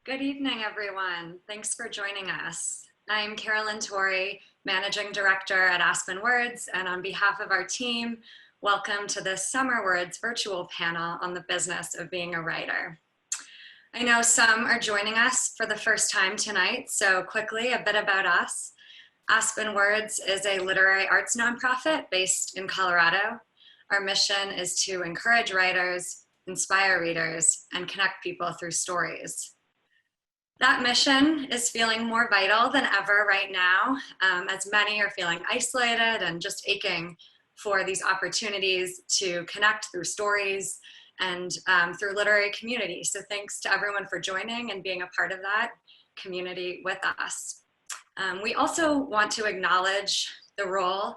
Good evening, everyone. Thanks for joining us. I'm Carolyn Torrey, Managing Director at Aspen Words, and on behalf of our team, welcome to this Summer Words virtual panel on the business of being a writer. I know some are joining us for the first time tonight, so quickly, a bit about us. Aspen Words is a literary arts nonprofit based in Colorado. Our mission is to encourage writers, inspire readers, and connect people through stories. That mission is feeling more vital than ever right now, as many are feeling isolated and just aching for these opportunities to connect through stories and through literary community. So thanks to everyone for joining and being a part of that community with us. We also want to acknowledge the role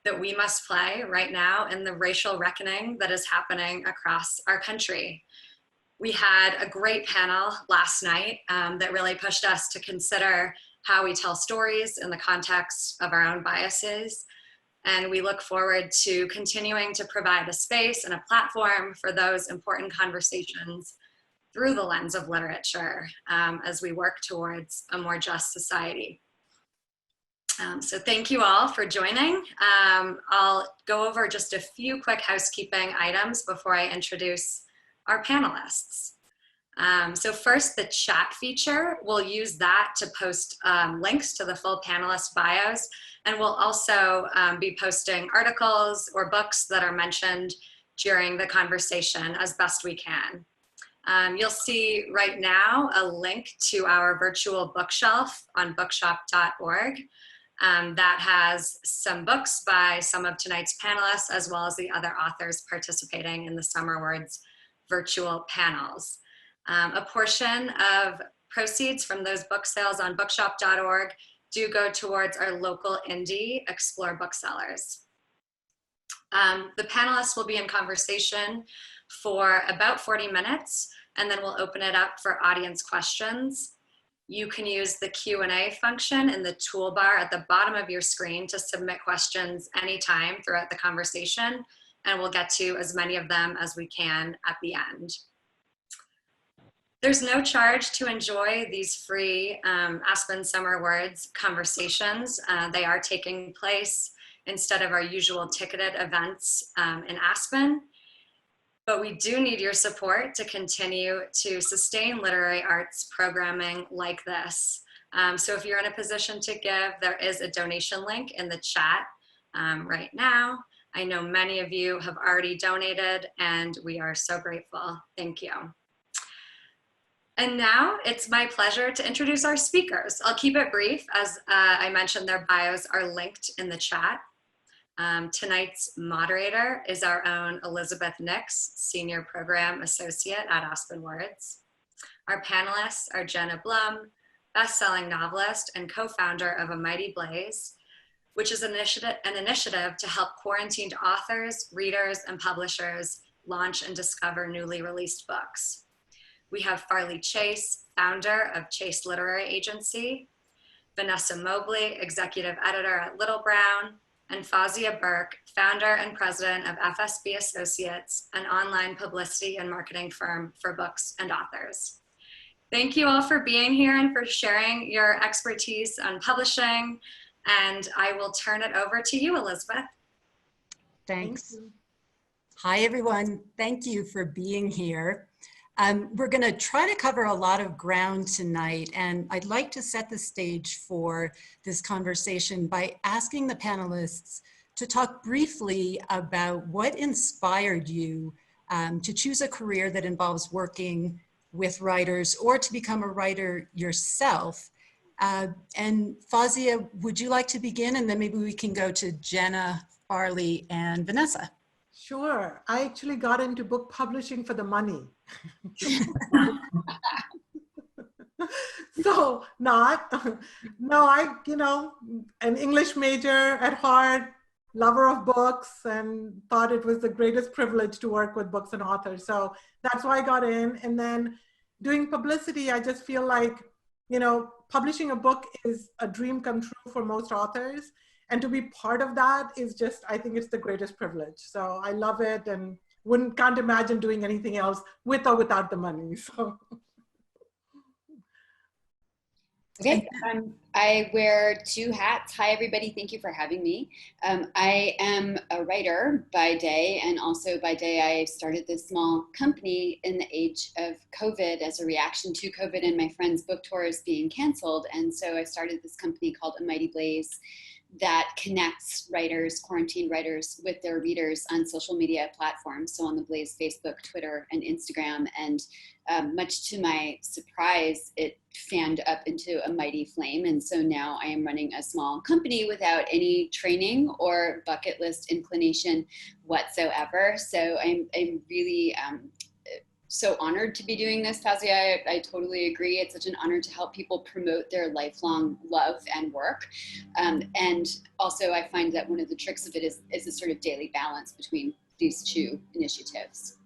that we must play right now in the racial reckoning that is happening across our country. We had a great panel last night that really pushed us to consider how we tell stories in the context of our own biases. And we look forward to continuing to provide a space and a platform for those important conversations through the lens of literature as we work towards a more just society. So thank you all for joining. I'll go over just a few quick housekeeping items before I introduce our panelists. So first, the chat feature, we'll use that to post links to the full panelist bios, and we'll also be posting articles or books that are mentioned during the conversation as best we can. You'll see right now a link to our virtual bookshelf on bookshop.org that has some books by some of tonight's panelists, as well as the other authors participating in the Summer Words virtual panels. A portion of proceeds from those book sales on bookshop.org do go towards our local indie Explore booksellers. The panelists will be in conversation for about 40 minutes, and then we'll open it up for audience questions. You can use the Q&A function in the toolbar at the bottom of your screen to submit questions anytime throughout the conversation, and we'll get to as many of them as we can at the end. There's no charge to enjoy these free Aspen Summer Words conversations. They are taking place instead of our usual ticketed events in Aspen, but we do need your support to continue to sustain literary arts programming like this. So if you're in a position to give, there is a donation link in the chat right now. I know many of you have already donated, and we are so grateful. Thank you. And now it's my pleasure to introduce our speakers. I'll keep it brief. As I mentioned, their bios are linked in the chat. Tonight's moderator is our own Elizabeth Nix, Senior Program Associate at Aspen Words. Our panelists are Jenna Blum, best-selling novelist and co-founder of A Mighty Blaze, which is an initiative to help quarantined authors, readers, and publishers launch and discover newly released books. We have Farley Chase, founder of Chase Literary Agency, Vanessa Mobley, executive editor at Little Brown, and Fauzia Burke, founder and president of FSB Associates, an online publicity and marketing firm for books and authors. Thank you all for being here and for sharing your expertise on publishing. And I will turn it over to you, Elizabeth. Thanks. Hi, everyone. Thank you for being here. We're going to try to cover a lot of ground tonight, and I'd like to set the stage for this conversation by asking the panelists to talk briefly about what inspired you to choose a career that involves working with writers or to become a writer yourself. And Fauzia, would you like to begin? And then maybe we can go to Jenna, Farley, and Vanessa. Sure. I actually got into book publishing for the money. So an English major at heart, lover of books, and thought it was the greatest privilege to work with books and authors. So that's why I got in. And then doing publicity, I just feel like, publishing a book is a dream come true for most authors. And to be part of that is just, I think it's the greatest privilege. So I love it and can't imagine doing anything else with or without the money. So Okay, I wear two hats. Hi, everybody. Thank you for having me. I am a writer by day, and also by day, I started this small company in the age of COVID as a reaction to COVID and my friend's book tours being canceled. And so I started this company called A Mighty Blaze that connects writers, quarantine writers, with their readers on social media platforms. So on the Blaze Facebook, Twitter, and Instagram. And much to my surprise, it fanned up into a mighty flame. And so now I am running a small company without any training or bucket list inclination whatsoever. So I'm really so honored to be doing this, Fauzia. I totally agree. It's such an honor to help people promote their lifelong love and work. And also I find that one of the tricks of it is a sort of daily balance between these two initiatives.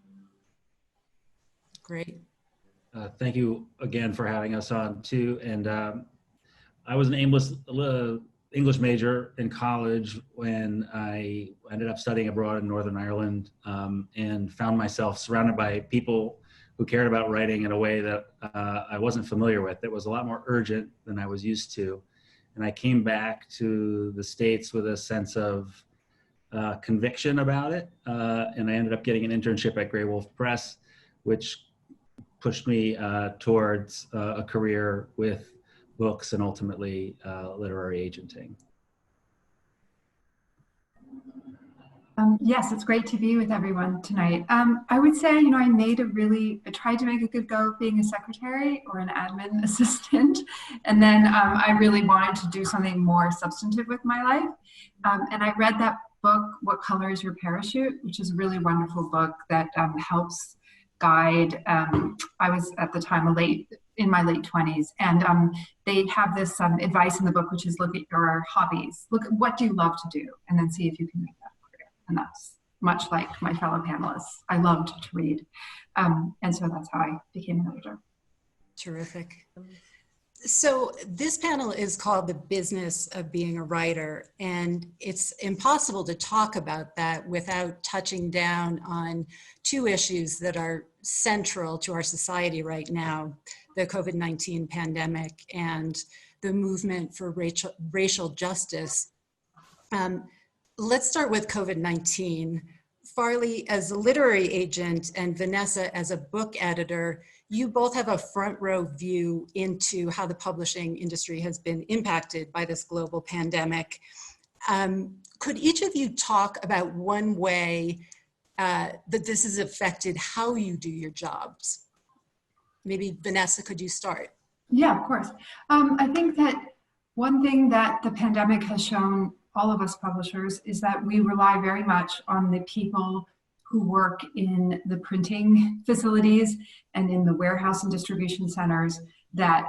Great. Thank you again for having us on too. And I was an English major in college when I ended up studying abroad in Northern Ireland, and found myself surrounded by people who cared about writing in a way that I wasn't familiar with. It was a lot more urgent than I was used to. And I came back to the States with a sense of conviction about it. And I ended up getting an internship at Grey Wolf Press, which pushed me towards a career with books and ultimately literary agenting. Yes, it's great to be with everyone tonight. I would say, I tried to make a good go of being a secretary or an admin assistant. And then I really wanted to do something more substantive with my life. And I read that book, What Color is Your Parachute, which is a really wonderful book that helps guide. I was at the time in my late 20s, and they have this advice in the book, which is look at your hobbies. Look at what do you love to do, and then see if you can make that a career. And that's much like my fellow panelists. I loved to read, and so that's how I became an editor. Terrific. So this panel is called The Business of Being a Writer, and it's impossible to talk about that without touching down on two issues that are central to our society right now: the COVID-19 pandemic and the movement for racial justice. Let's start with COVID-19. Farley, as a literary agent, and Vanessa, as a book editor, you both have a front row view into how the publishing industry has been impacted by this global pandemic. Could each of you talk about one way that this has affected how you do your jobs? Maybe Vanessa, could you start? Yeah, of course. I think that one thing that the pandemic has shown all of us publishers is that we rely very much on the people who work in the printing facilities and in the warehouse and distribution centers that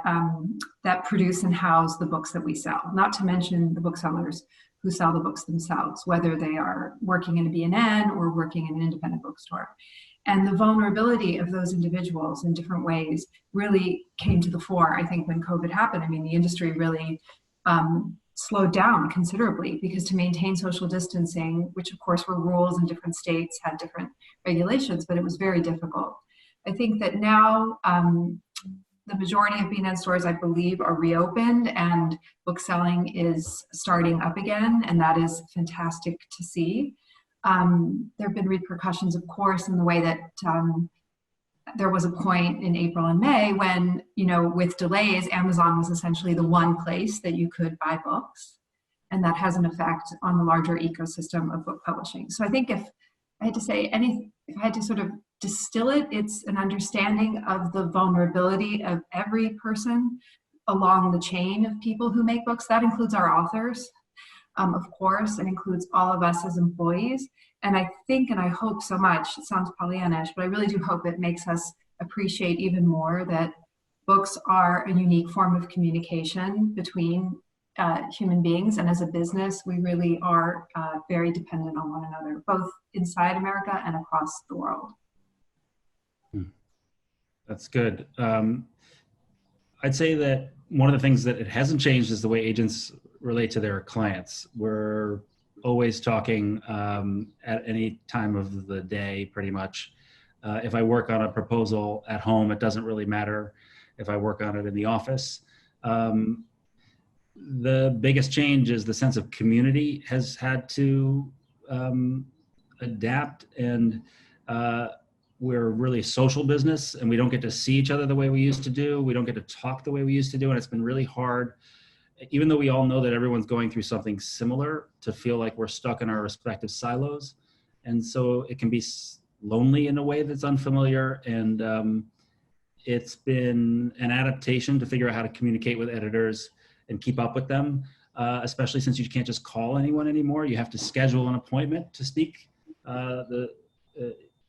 produce and house the books that we sell, not to mention the booksellers who sell the books themselves, whether they are working in a B&N or working in an independent bookstore. And the vulnerability of those individuals in different ways really came to the fore, I think, when COVID happened. I mean, the industry really slowed down considerably, because to maintain social distancing, which of course were rules in different states, had different regulations, but it was very difficult. I think that now the majority of B&N stores, I believe, are reopened and book selling is starting up again, and that is fantastic to see. There have been repercussions, of course, in the way that there was a point in April and May when, with delays, Amazon was essentially the one place that you could buy books. And that has an effect on the larger ecosystem of book publishing. So I think if I had to say if I had to sort of distill it, it's an understanding of the vulnerability of every person along the chain of people who make books. That includes our authors, of course, and includes all of us as employees. And I think, and I hope so much, it sounds Pollyannish, but I really do hope it makes us appreciate even more that books are a unique form of communication between human beings. And as a business, we really are very dependent on one another, both inside America and across the world. That's good. I'd say that one of the things that it hasn't changed is the way agents relate to their clients. We're always talking at any time of the day, pretty much. If I work on a proposal at home, it doesn't really matter if I work on it in the office. The biggest change is the sense of community has had to adapt, and we're really a social business, and we don't get to see each other the way we used to do. We don't get to talk the way we used to do, and it's been really hard, even though we all know that everyone's going through something similar, to feel like we're stuck in our respective silos. And so it can be lonely in a way that's unfamiliar, and it's been an adaptation to figure out how to communicate with editors and keep up with them, especially since you can't just call anyone anymore. You have to schedule an appointment to speak.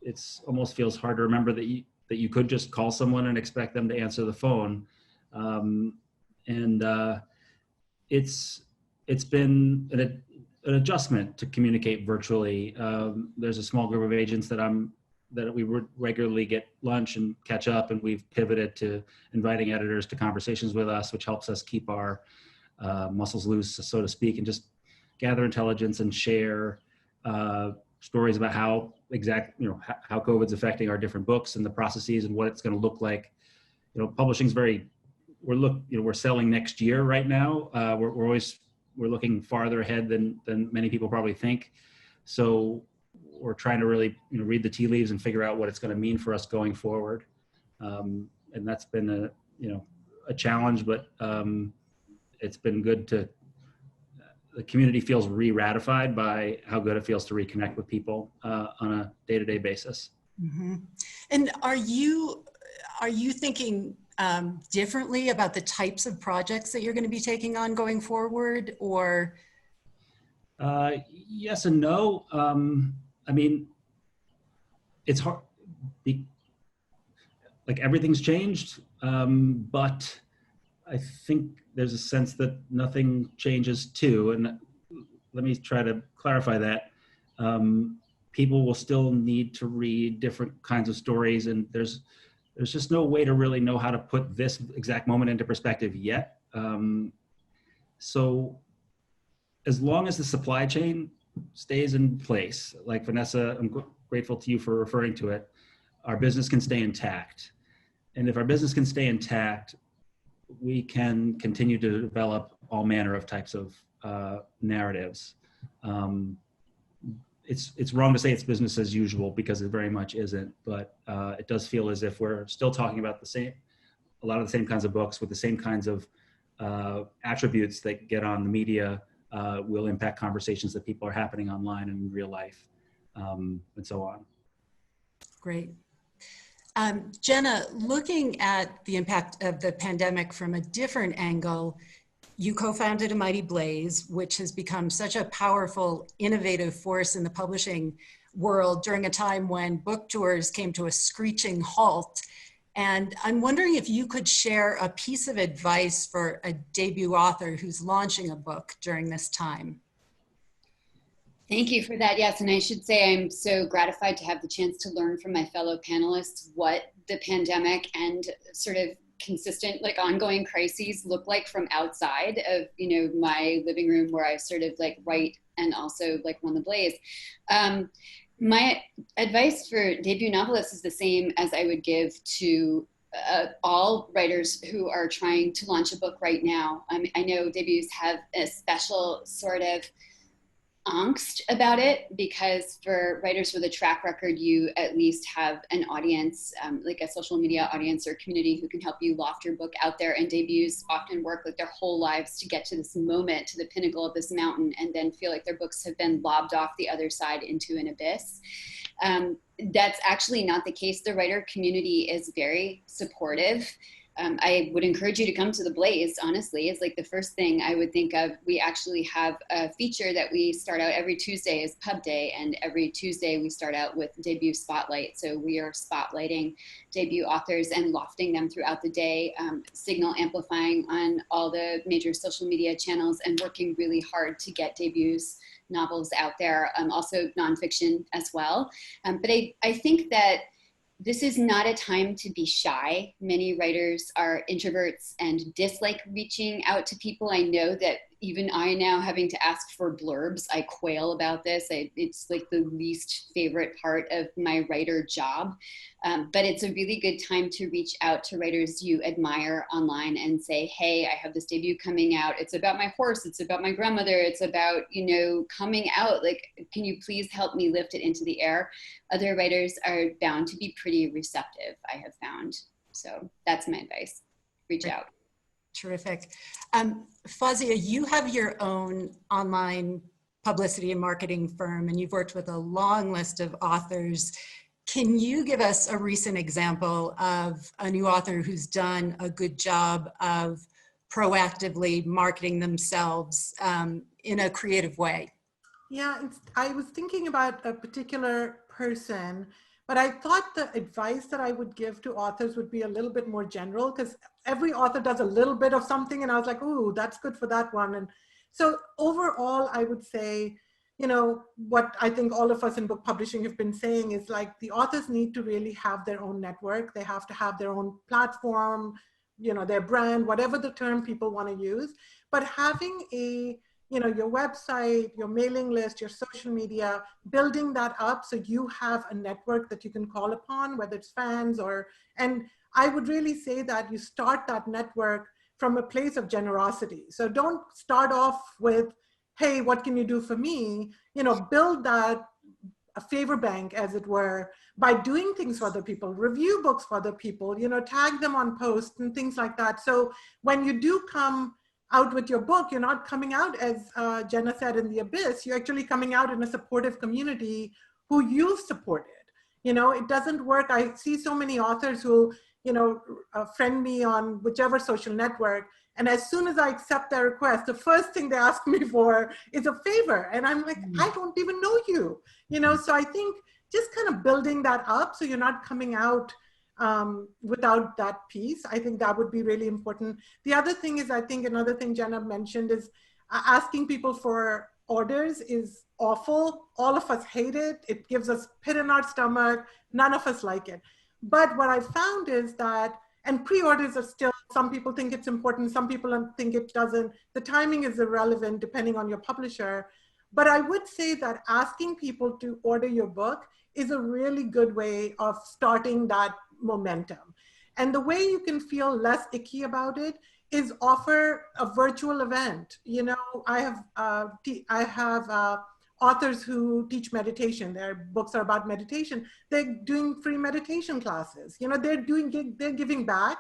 It's almost feels hard to remember that you could just call someone and expect them to answer the phone. It's been an adjustment to communicate virtually. There's a small group of agents that we would regularly get lunch and catch up, and we've pivoted to inviting editors to conversations with us, which helps us keep our muscles loose, so to speak, and just gather intelligence and share stories about how COVID's affecting our different books and the processes and what it's going to look like. Publishing's we're selling next year right now. We're looking farther ahead than many people probably think. So we're trying to really read the tea leaves and figure out what it's going to mean for us going forward. And that's been a challenge, but it's been good to, the community feels re-ratified by how good it feels to reconnect with people on a day-to-day basis. Mm-hmm. And are you thinking differently about the types of projects that you're going to be taking on going forward, or? Yes and no. I mean, it's hard, like everything's changed, but I think there's a sense that nothing changes too. And let me try to clarify that. People will still need to read different kinds of stories, and there's just no way to really know how to put this exact moment into perspective yet. So as long as the supply chain stays in place, like Vanessa, I'm grateful to you for referring to it, our business can stay intact. And if our business can stay intact, we can continue to develop all manner of types of narratives. It's wrong to say it's business as usual, because it very much isn't, but it does feel as if we're still talking about a lot of the same kinds of books with the same kinds of attributes that get on the media, will impact conversations that people are happening online and in real life, and so on. Great. Jenna, looking at the impact of the pandemic from a different angle, you co-founded A Mighty Blaze, which has become such a powerful, innovative force in the publishing world during a time when book tours came to a screeching halt. And I'm wondering if you could share a piece of advice for a debut author who's launching a book during this time. Thank you for that. Yes, and I should say I'm so gratified to have the chance to learn from my fellow panelists what the pandemic and sort of consistent, like ongoing crises look like from outside of, my living room where I sort of like write and also like run the Blaze. My advice for debut novelists is the same as I would give to all writers who are trying to launch a book right now. I know debuts have a special sort of angst about it, because for writers with a track record, you at least have an audience, like a social media audience or community who can help you loft your book out there. And debuts often work like their whole lives to get to this moment, to the pinnacle of this mountain, and then feel like their books have been lobbed off the other side into an abyss. That's actually not the case. The writer community is very supportive. I would encourage you to come to the Blaze, honestly. It's like the first thing I would think of. We actually have a feature that we start out every Tuesday is Pub Day, and every Tuesday we start out with Debut Spotlight. So we are spotlighting debut authors and lofting them throughout the day, signal amplifying on all the major social media channels, and working really hard to get debuts novels out there, also nonfiction as well. But I think that this is not a time to be shy. Many writers are introverts and dislike reaching out to people. I know that, even I now having to ask for blurbs, I quail about this. It's like the least favorite part of my writer job. But it's a really good time to reach out to writers you admire online and say, hey, I have this debut coming out. It's about my horse. It's about my grandmother. It's about, you know, coming out. Like, can you please help me lift it into the air? Other writers are bound to be pretty receptive, I have found. So that's my advice. Reach out. Terrific. Fauzia, you have your own online publicity and marketing firm, and you've worked with a long list of authors. Can you give us a recent example of a new author who's done a good job of proactively marketing themselves in a creative way? Yeah, I was thinking about a particular person, but I thought the advice that I would give to authors would be a little bit more general, because every author does a little bit of something, and I was like, ooh, that's good for that one. And so overall, I would say, you know, what I think all of us in book publishing have been saying is, like, the authors need to really have their own network. They have to have their own platform, you know, their brand, whatever the term people want to use. But having a, you know, your website, your mailing list, your social media, building that up so you have a network that you can call upon, whether it's fans or, and I would really say that you start that network from a place of generosity. So don't start off with, hey, what can you do for me? You know, build that a favor bank, as it were, by doing things for other people, review books for other people, you know, tag them on posts and things like that. So when you do come out with your book, you're not coming out, as Jenna said, in the abyss. You're actually coming out in a supportive community who you've supported. You know, it doesn't work. I see so many authors who, you know, friend me on whichever social network, and as soon as I accept their request, the first thing they ask me for is a favor. And I'm like, I don't even know you. You know, so I think just kind of building that up so you're not coming out without that piece. I think that would be really important. The other thing is, I think another thing Jenna mentioned is asking people for orders is awful. All of us hate it. It gives us pit in our stomach. None of us like it. But what I found is that, and pre-orders are still, some people think it's important, some people think it doesn't. The timing is irrelevant depending on your publisher. But I would say that asking people to order your book is a really good way of starting that momentum. And the way you can feel less icky about it is offer a virtual event. You know, I have authors who teach meditation. Their books are about meditation. They're doing free meditation classes. You know, they're giving back.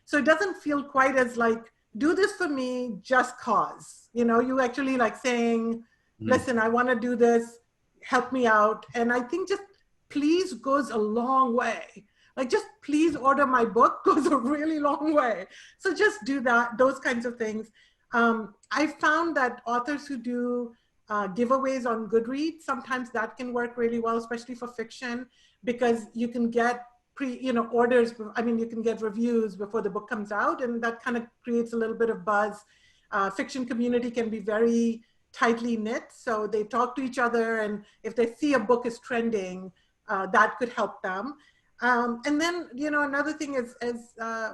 So it doesn't feel quite as like, do this for me just cause. You know, you actually like saying, listen, I want to do this, help me out. And I think just please goes a long way. Like, just please order my book goes a really long way. So just do that, those kinds of things. I found that authors who do giveaways on Goodreads, sometimes that can work really well, especially for fiction, because you can get orders. I mean, you can get reviews before the book comes out, and that kind of creates a little bit of buzz. Fiction community can be very tightly knit, so they talk to each other, and if they see a book is trending, that could help them. And then, you know, another thing is,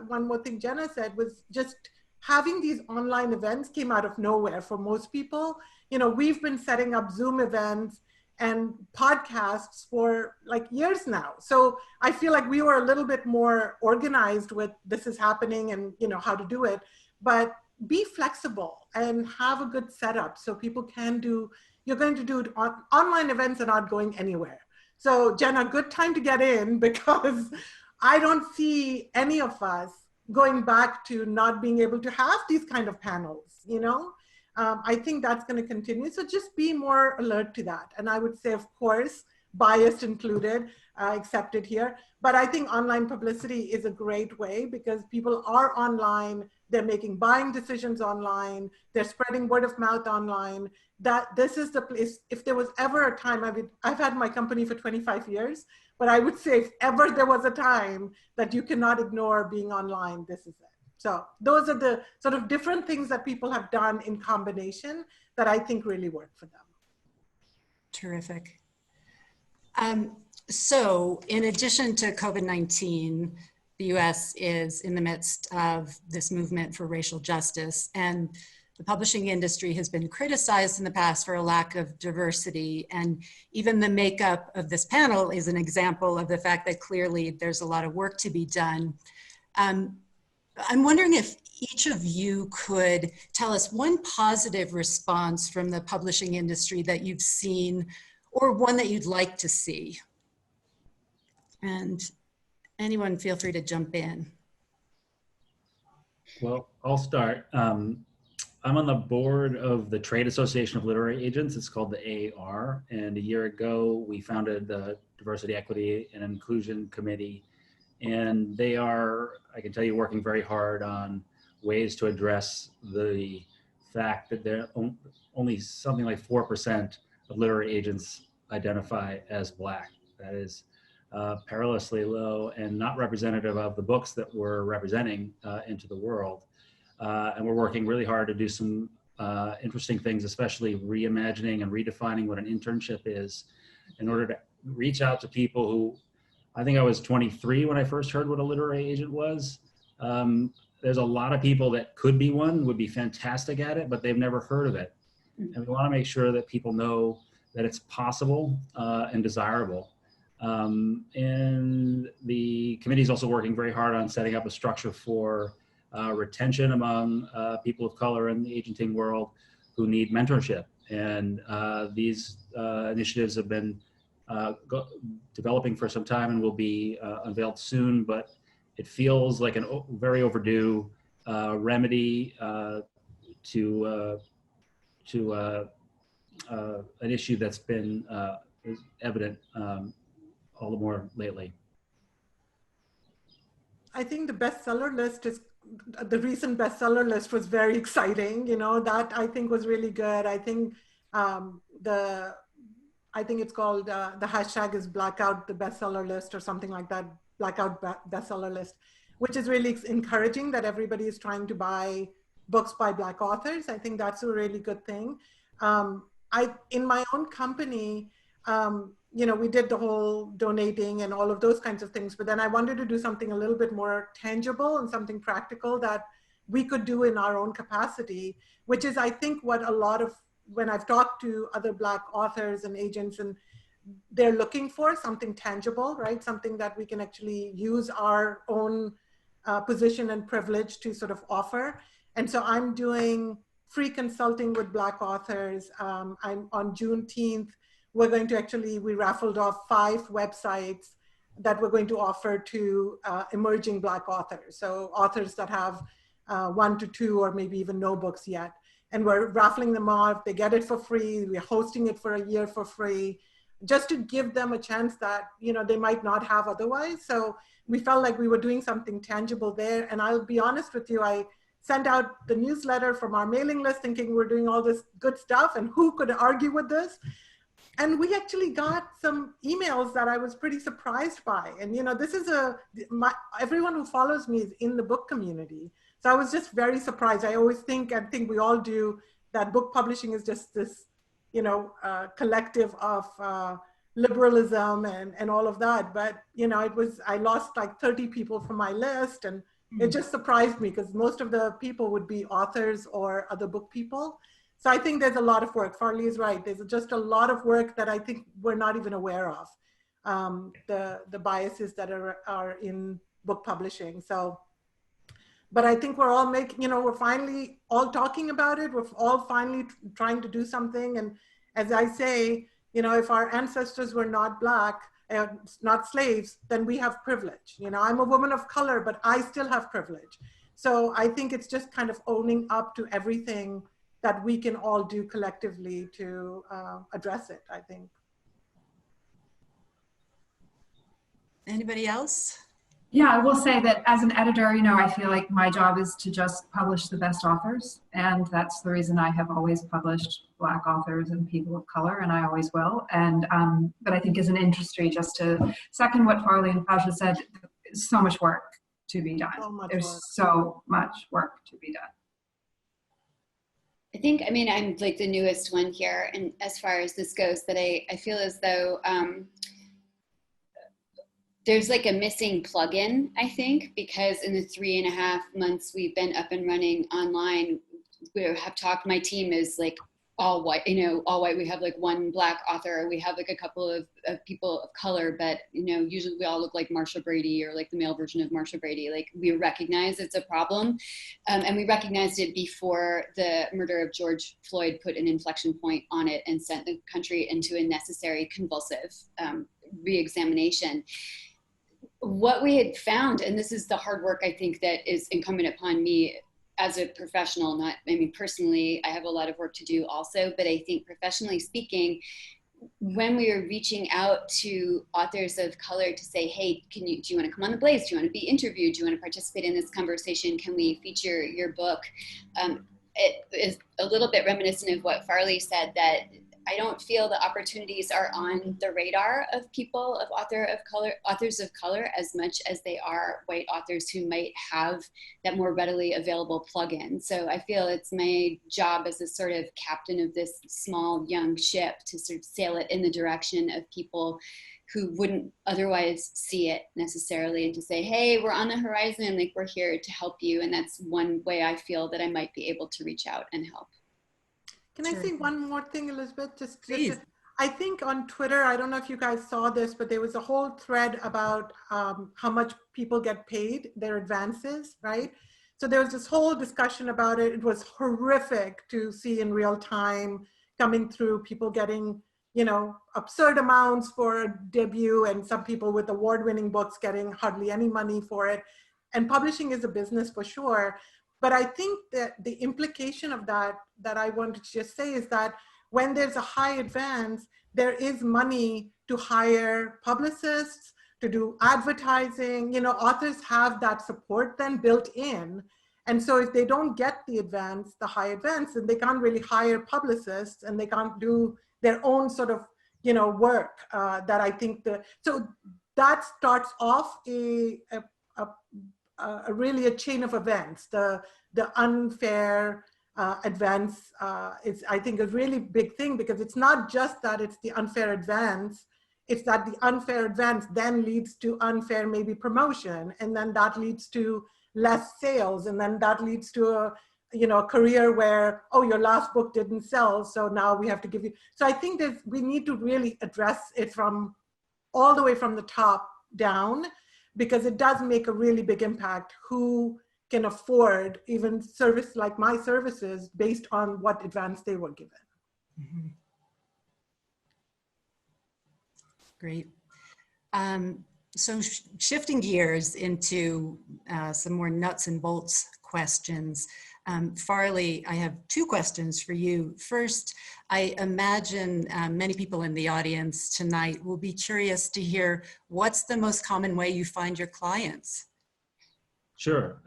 one more thing Jenna said was just having these online events came out of nowhere for most people. You know, we've been setting up Zoom events and podcasts for like years now. So I feel like we were a little bit more organized with this is happening and, you know, how to do it. But be flexible and have a good setup so people can do, you're going to do it on, online events are not going anywhere. So Jenna, good time to get in, because I don't see any of us going back to not being able to have these kind of panels, you know? I think that's going to continue. So just be more alert to that. And I would say, of course, bias included, accepted here. But I think online publicity is a great way because people are online. They're making buying decisions online. They're spreading word of mouth online. That this is the place. If there was ever a time, I've had my company for 25 years, but I would say if ever there was a time that you cannot ignore being online, this is it. So those are the sort of different things that people have done in combination that I think really work for them. Terrific. So in addition to COVID-19, the US is in the midst of this movement for racial justice. And the publishing industry has been criticized in the past for a lack of diversity. And even the makeup of this panel is an example of the fact that clearly there's a lot of work to be done. I'm wondering if each of you could tell us one positive response from the publishing industry that you've seen, or one that you'd like to see. And anyone feel free to jump in. Well, I'll start. I'm on the board of the Trade Association of Literary Agents. It's called the AAR. And a year ago, we founded the Diversity, Equity, and Inclusion Committee. And they are, I can tell you, working very hard on ways to address the fact that there only something like 4% of literary agents identify as Black. That is perilously low and not representative of the books that we're representing into the world. And we're working really hard to do some interesting things, especially reimagining and redefining what an internship is in order to reach out to people who, I think I was 23 when I first heard what a literary agent was. There's a lot of people that could be one, would be fantastic at it, but they've never heard of it. And we want to make sure that people know that it's possible and desirable. And the committee is also working very hard on setting up a structure for retention among people of color in the agenting world who need mentorship. And these initiatives have been developing for some time and will be unveiled soon, but it feels like a very overdue remedy to an issue that's been evident all the more lately. I think the bestseller list is, the recent bestseller list was very exciting. You know, that I think was really good. I think I think it's called, the hashtag is blackout the bestseller list or something like that, blackout bestseller list, which is really encouraging that everybody is trying to buy books by Black authors. I think that's a really good thing. In my own company, you know, we did the whole donating and all of those kinds of things, but then I wanted to do something a little bit more tangible and something practical that we could do in our own capacity, which is, I think, what a lot of, when I've talked to other Black authors and agents, and they're looking for something tangible, right? Something that we can actually use our own position and privilege to sort of offer. And so I'm doing free consulting with Black authors. I'm on Juneteenth. We're going to actually, we raffled off 5 websites that we're going to offer to emerging Black authors. So authors that have 1 to 2 or maybe even no books yet. And we're raffling them off. They get it for free. We're hosting it for a year for free, just to give them a chance that, you know, they might not have otherwise. So we felt like we were doing something tangible there. And I'll be honest with you, I sent out the newsletter from our mailing list thinking we're doing all this good stuff and who could argue with this? And we actually got some emails that I was pretty surprised by. And, you know, this is everyone who follows me is in the book community. So I was just very surprised. I always think, I think we all do, that book publishing is just this, you know, collective of liberalism and all of that. But, you know, I lost like 30 people from my list, and it just surprised me because most of the people would be authors or other book people. So I think there's a lot of work. Farley is right. There's just a lot of work that I think we're not even aware of, the biases that are in book publishing. So, but I think we're all making, you know, we're finally all talking about it. We're all finally trying to do something. And as I say, you know, if our ancestors were not Black, not slaves, then we have privilege. You know, I'm a woman of color, but I still have privilege. So I think it's just kind of owning up to everything that we can all do collectively to address it, I think. Anybody else? Yeah, I will say that as an editor, you know, I feel like my job is to just publish the best authors. And that's the reason I have always published Black authors and people of color, and I always will. And, but I think as an industry, just to second what Farley and Fauzia said, so much work to be done. So much work to be done. I think, I mean, I'm like the newest one here, and as far as this goes, that I feel as though there's like a missing plug-in, I think, because in the 3.5 months we've been up and running online, we have talked, my team is like all white, you know, all white. We have like one Black author. We have like a couple of people of color, but, you know, usually we all look like Marsha Brady or like the male version of Marsha Brady. Like, we recognize it's a problem. And we recognized it before the murder of George Floyd put an inflection point on it and sent the country into a necessary convulsive re-examination. What we had found, and this is the hard work I think that is incumbent upon me as a professional, not, I mean, personally, I have a lot of work to do also, but I think professionally speaking, when we were reaching out to authors of color to say, hey, do you want to come on the Blaze? Do you want to be interviewed? Do you want to participate in this conversation? Can we feature your book? It is a little bit reminiscent of what Farley said, that I don't feel the opportunities are on the radar of people, of authors of color, as much as they are white authors who might have that more readily available plug-in. So I feel it's my job as a sort of captain of this small young ship to sort of sail it in the direction of people who wouldn't otherwise see it necessarily, and to say, hey, we're on the horizon, like, we're here to help you. And that's one way I feel that I might be able to reach out and help. Can I say one more thing, Elizabeth? Please. I think on Twitter, I don't know if you guys saw this, but there was a whole thread about how much people get paid, their advances, right? So there was this whole discussion about it. It was horrific to see in real time coming through, people getting, you know, absurd amounts for a debut, and some people with award-winning books getting hardly any money for it. And publishing is a business for sure. But I think that the implication of that I wanted to just say is that when there's a high advance, there is money to hire publicists, to do advertising. You know, authors have that support then built in. And so if they don't get the advance, the high advance, then they can't really hire publicists, and they can't do their own sort of, you know, work that I think so that starts off really a chain of events. The unfair advance is, I think, a really big thing, because it's not just that it's the unfair advance, it's that the unfair advance then leads to unfair maybe promotion, and then that leads to less sales, and then that leads to a, you know, a career where, oh, your last book didn't sell, so now we have to give you. So I think that we need to really address it from all the way from the top down, because it does make a really big impact who can afford even service like my services based on what advance they were given. Mm-hmm. Great. So shifting gears into some more nuts and bolts questions. Farley, I have two questions for you. First, I imagine many people in the audience tonight will be curious to hear, what's the most common way you find your clients? Sure.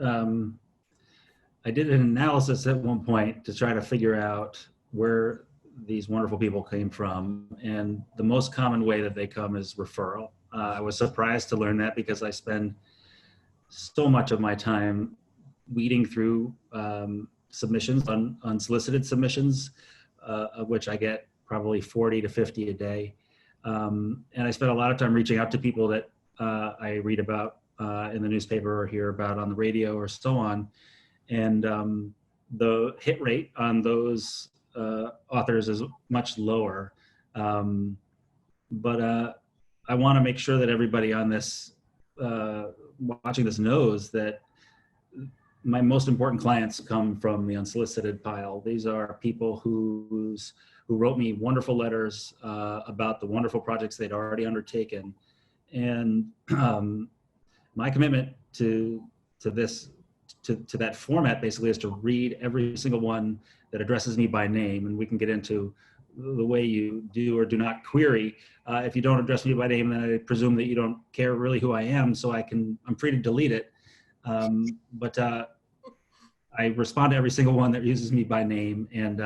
I did an analysis at one point to try to figure out where these wonderful people came from, and the most common way that they come is referral. I was surprised to learn that, because I spend so much of my time weeding through submissions, unsolicited submissions, of which I get probably 40 to 50 a day. And I spend a lot of time reaching out to people that I read about in the newspaper or hear about on the radio or so on. And the hit rate on those authors is much lower. But I want to make sure that everybody on this, watching this, knows that my most important clients come from the unsolicited pile. These are people who wrote me wonderful letters about the wonderful projects they'd already undertaken. And my commitment to that format basically is to read every single one that addresses me by name. And we can get into the way you do or do not query. If you don't address me by name, then I presume that you don't care really who I am, so I'm free to delete it. But I respond to every single one that uses me by name, and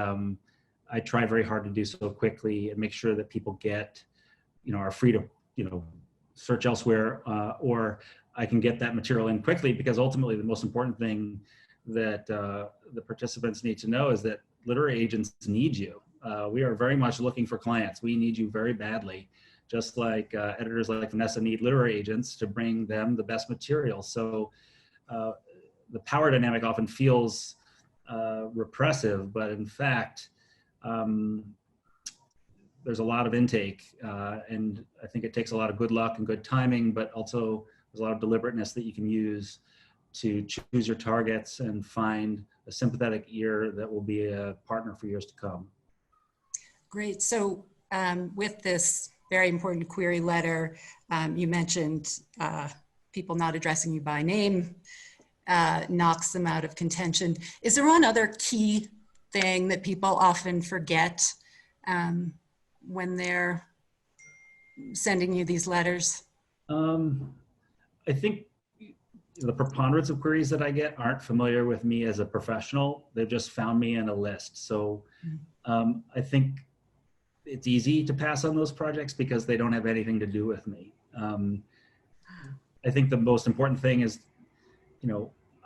I try very hard to do so quickly and make sure that people get, are free to, search elsewhere, or I can get that material in quickly, because ultimately the most important thing that the participants need to know is that literary agents need you. We are very much looking for clients. We need you very badly, just like editors like Vanessa need literary agents to bring them the best material. So the power dynamic often feels repressive, but in fact, there's a lot of intake, and I think it takes a lot of good luck and good timing, but also there's a lot of deliberateness that you can use to choose your targets and find a sympathetic ear that will be a partner for years to come. Great. So with this very important query letter, you mentioned people not addressing you by name knocks them out of contention. Is there one other key thing that people often forget when they're sending you these letters? I think the preponderance of queries that I get aren't familiar with me as a professional. They've just found me in a list. So I think it's easy to pass on those projects because they don't have anything to do with me. I think the most important thing is,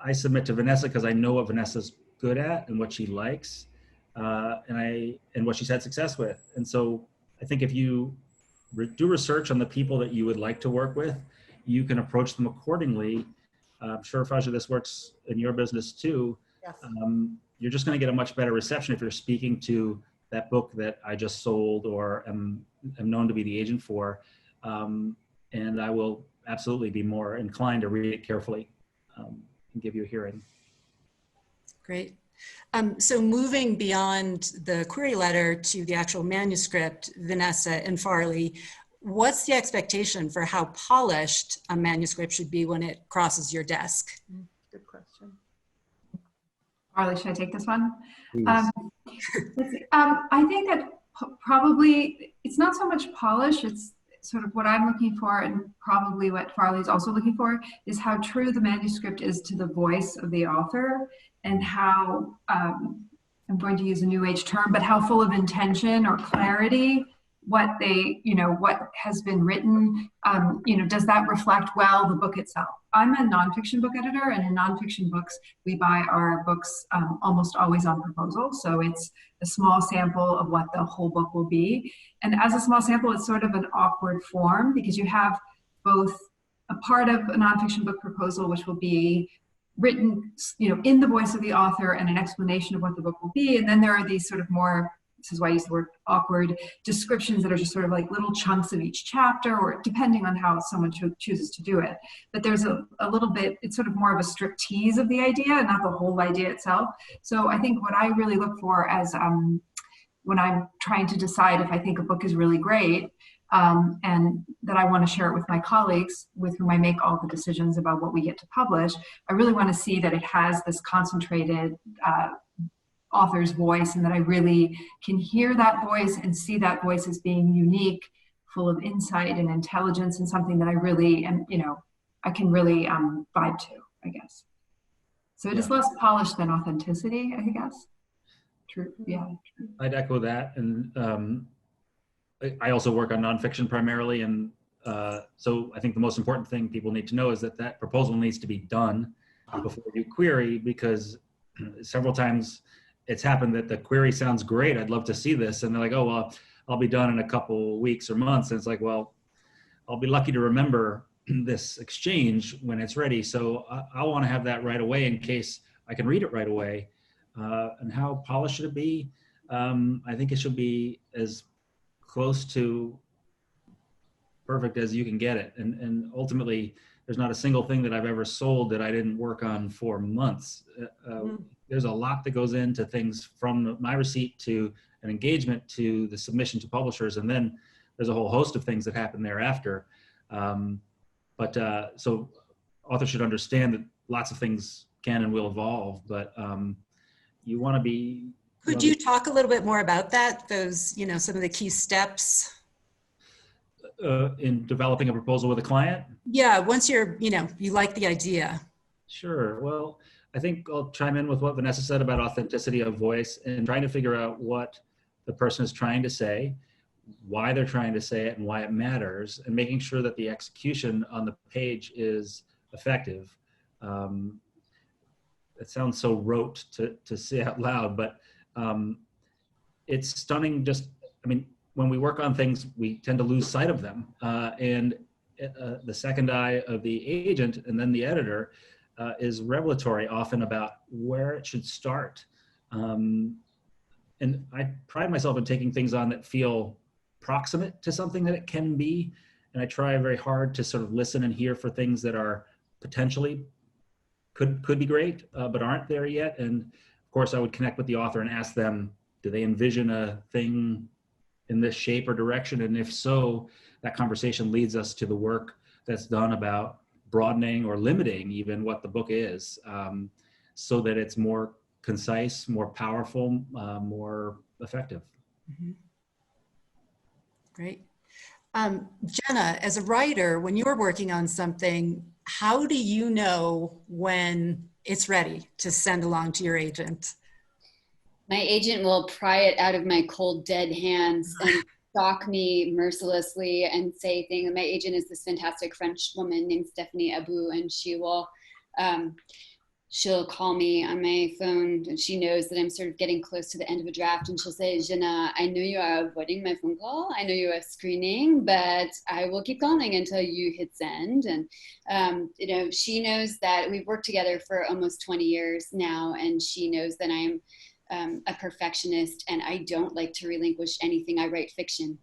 I submit to Vanessa because I know what Vanessa's good at and what she likes, and what she's had success with. And so I think if you do research on the people that you would like to work with, you can approach them accordingly. I'm sure, Fauzia, this works in your business too. Yes. You're just going to get a much better reception if you're speaking to that book that I just sold or am known to be the agent for. And I will absolutely be more inclined to read it carefully and give you a hearing. Great. So moving beyond the query letter to the actual manuscript, Vanessa and Farley, what's the expectation for how polished a manuscript should be when it crosses your desk? Good question. Farley, should I take this one? Please. I think that probably it's not so much polish, it's sort of what I'm looking for, and probably what Farley's also looking for, is how true the manuscript is to the voice of the author, and how, I'm going to use a new age term, but how full of intention or clarity what they, what has been written, does that reflect well the book itself? I'm a nonfiction book editor, and in nonfiction books, we buy our books almost always on proposal. So it's a small sample of what the whole book will be. And as a small sample, it's sort of an awkward form because you have both a part of a nonfiction book proposal, which will be written, in the voice of the author and an explanation of what the book will be. And then there are these sort of more, this is why I use the word awkward, descriptions that are just sort of like little chunks of each chapter, or depending on how someone chooses to do it. But there's a little bit, it's sort of more of a striptease of the idea, not the whole idea itself. So I think what I really look for as when I'm trying to decide if I think a book is really great, and that I want to share it with my colleagues with whom I make all the decisions about what we get to publish, I really want to see that it has this concentrated author's voice, and that I really can hear that voice and see that voice as being unique, full of insight and intelligence, and something that I really am, I can really vibe to, I guess. So it is less polished than authenticity, I guess. True, yeah. True. I'd echo that. And I also work on nonfiction primarily. And so I think the most important thing people need to know is that that proposal needs to be done before you query, because several times it's happened that the query sounds great, I'd love to see this. And they're like, oh, well, I'll be done in a couple weeks or months. And it's like, well, I'll be lucky to remember this exchange when it's ready. So I want to have that right away in case I can read it right away. And how polished should it be? I think it should be as close to perfect as you can get it. And ultimately, there's not a single thing that I've ever sold that I didn't work on for months. There's a lot that goes into things from my receipt to an engagement to the submission to publishers. And then there's a whole host of things that happen thereafter. So authors should understand that lots of things can and will evolve, but you want to be. Could you talk a little bit more about that? Those, some of the key steps? In developing a proposal with a client? Yeah, once you're, you like the idea. Sure. Well, I think I'll chime in with what Vanessa said about authenticity of voice and trying to figure out what the person is trying to say, why they're trying to say it, and why it matters, and making sure that the execution on the page is effective. It sounds so rote to say out loud, but it's stunning. When we work on things, we tend to lose sight of them. And the second eye of the agent and then the editor is revelatory often about where it should start. And I pride myself in taking things on that feel proximate to something that it can be. And I try very hard to sort of listen and hear for things that are potentially could be great, but aren't there yet. And of course, I would connect with the author and ask them, do they envision a thing in this shape or direction? And if so, that conversation leads us to the work that's done about broadening or limiting even what the book is, so that it's more concise, more powerful, more effective. Mm-hmm. Great. Jenna, as a writer, when you're working on something, how do you know when it's ready to send along to your agent? My agent will pry it out of my cold, dead hands and stalk me mercilessly and say things. My agent is this fantastic French woman named Stephanie Abou, and she'll call me on my phone, and she knows that I'm sort of getting close to the end of a draft, and she'll say, Jenna, I know you are avoiding my phone call. I know you are screening, but I will keep calling until you hit send. And, she knows that we've worked together for almost 20 years now, and she knows that I'm a perfectionist, and I don't like to relinquish anything. I write fiction.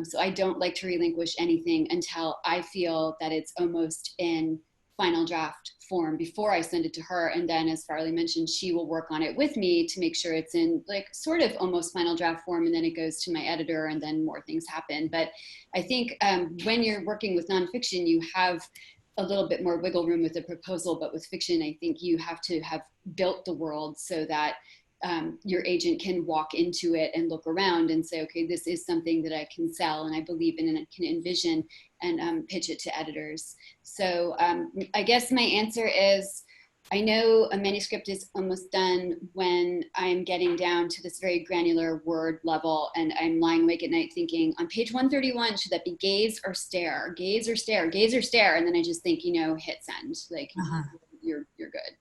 So I don't like to relinquish anything until I feel that it's almost in final draft form before I send it to her. And then, as Farley mentioned, she will work on it with me to make sure it's in like sort of almost final draft form, and then it goes to my editor, and then more things happen. But I think when you're working with nonfiction, you have a little bit more wiggle room with the proposal, but with fiction, I think you have to have built the world so that your agent can walk into it and look around and say, okay, this is something that I can sell and I believe in and I can envision, and pitch it to editors. So I guess my answer is, I know a manuscript is almost done when I'm getting down to this very granular word level, and I'm lying awake at night thinking, on page 131, should that be gaze or stare? Gaze or stare? Gaze or stare? And then I just think, hit send. Like, you're good.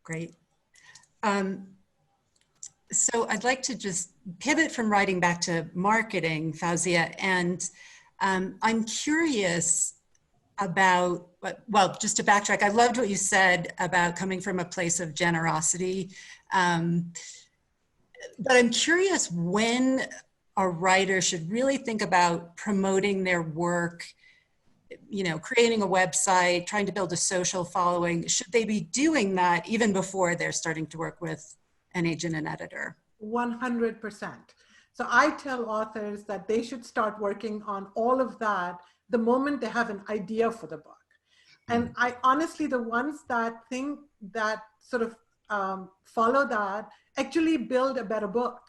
Great. So I'd like to just pivot from writing back to marketing, Fauzia, and I'm curious about, well, just to backtrack, I loved what you said about coming from a place of generosity, but I'm curious when a writer should really think about promoting their work, creating a website, trying to build a social following. Should they be doing that even before they're starting to work with an agent and editor? 100%. So I tell authors that they should start working on all of that the moment they have an idea for the book. And I honestly, the ones that think that sort of follow that actually build a better book,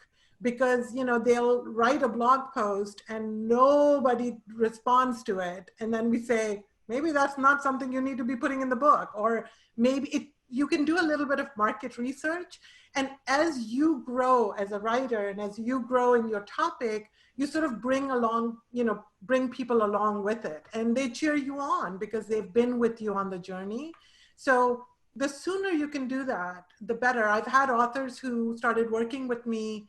because they'll write a blog post and nobody responds to it, and then we say, maybe that's not something you need to be putting in the book, or maybe you can do a little bit of market research. And as you grow as a writer and as you grow in your topic, you sort of bring people along with it, and they cheer you on because they've been with you on the journey. So the sooner you can do that, the better. I've had authors who started working with me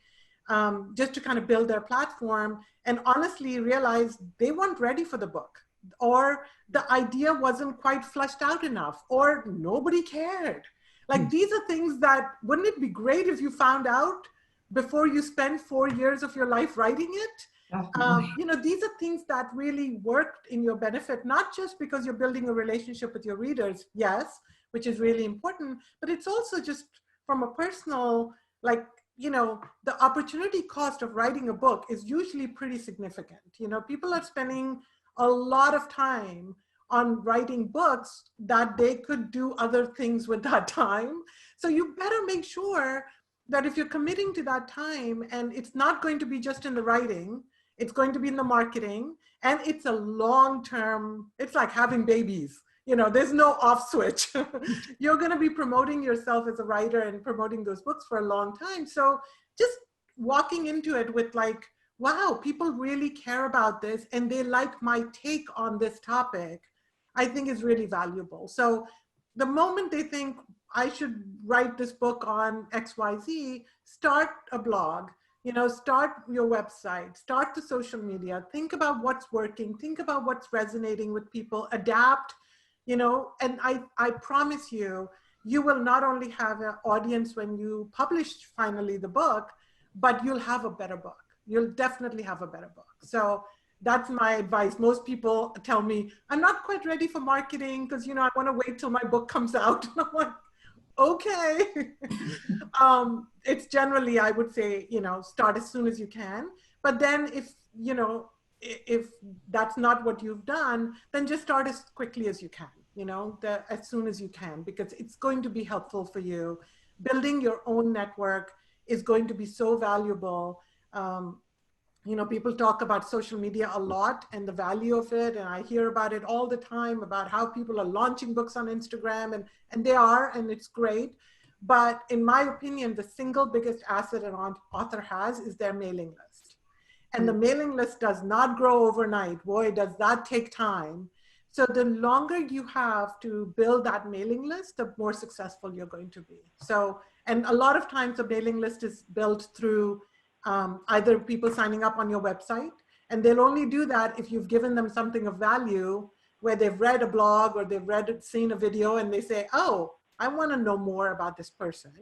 just to kind of build their platform, and honestly realized they weren't ready for the book, or the idea wasn't quite fleshed out enough, or nobody cared. Like, these are things that, wouldn't it be great if you found out before you spend 4 years of your life writing it? These are things that really worked in your benefit, not just because you're building a relationship with your readers, yes, which is really important, but it's also just from a personal, the opportunity cost of writing a book is usually pretty significant. People are spending a lot of time on writing books that they could do other things with that time. So you better make sure that if you're committing to that time, and it's not going to be just in the writing, it's going to be in the marketing, and it's a long-term, it's like having babies. There's no off switch. You're going to be promoting yourself as a writer and promoting those books for a long time. So just walking into it with like, wow, people really care about this and they like my take on this topic, I think is really valuable. So the moment they think I should write this book on XYZ, start a blog, start your website, start the social media, think about what's working, think about what's resonating with people, adapt. And I promise you, you will not only have an audience when you publish finally the book, but you'll have a better book. You'll definitely have a better book. So that's my advice. Most people tell me, I'm not quite ready for marketing because, I want to wait till my book comes out. And I'm like, okay. It's generally, I would say, start as soon as you can. But then if that's not what you've done, then just start as quickly as you can, as soon as you can, because it's going to be helpful for you. Building your own network is going to be so valuable. People talk about social media a lot and the value of it. And I hear about it all the time about how people are launching books on Instagram, and they are, and it's great. But in my opinion, the single biggest asset an author has is their mailing list. And the mailing list does not grow overnight. Boy, does that take time. So the longer you have to build that mailing list, the more successful you're going to be. So, and a lot of times the mailing list is built through either people signing up on your website, and they'll only do that if you've given them something of value, where they've read a blog or they've seen a video and they say, oh, I want to know more about this person.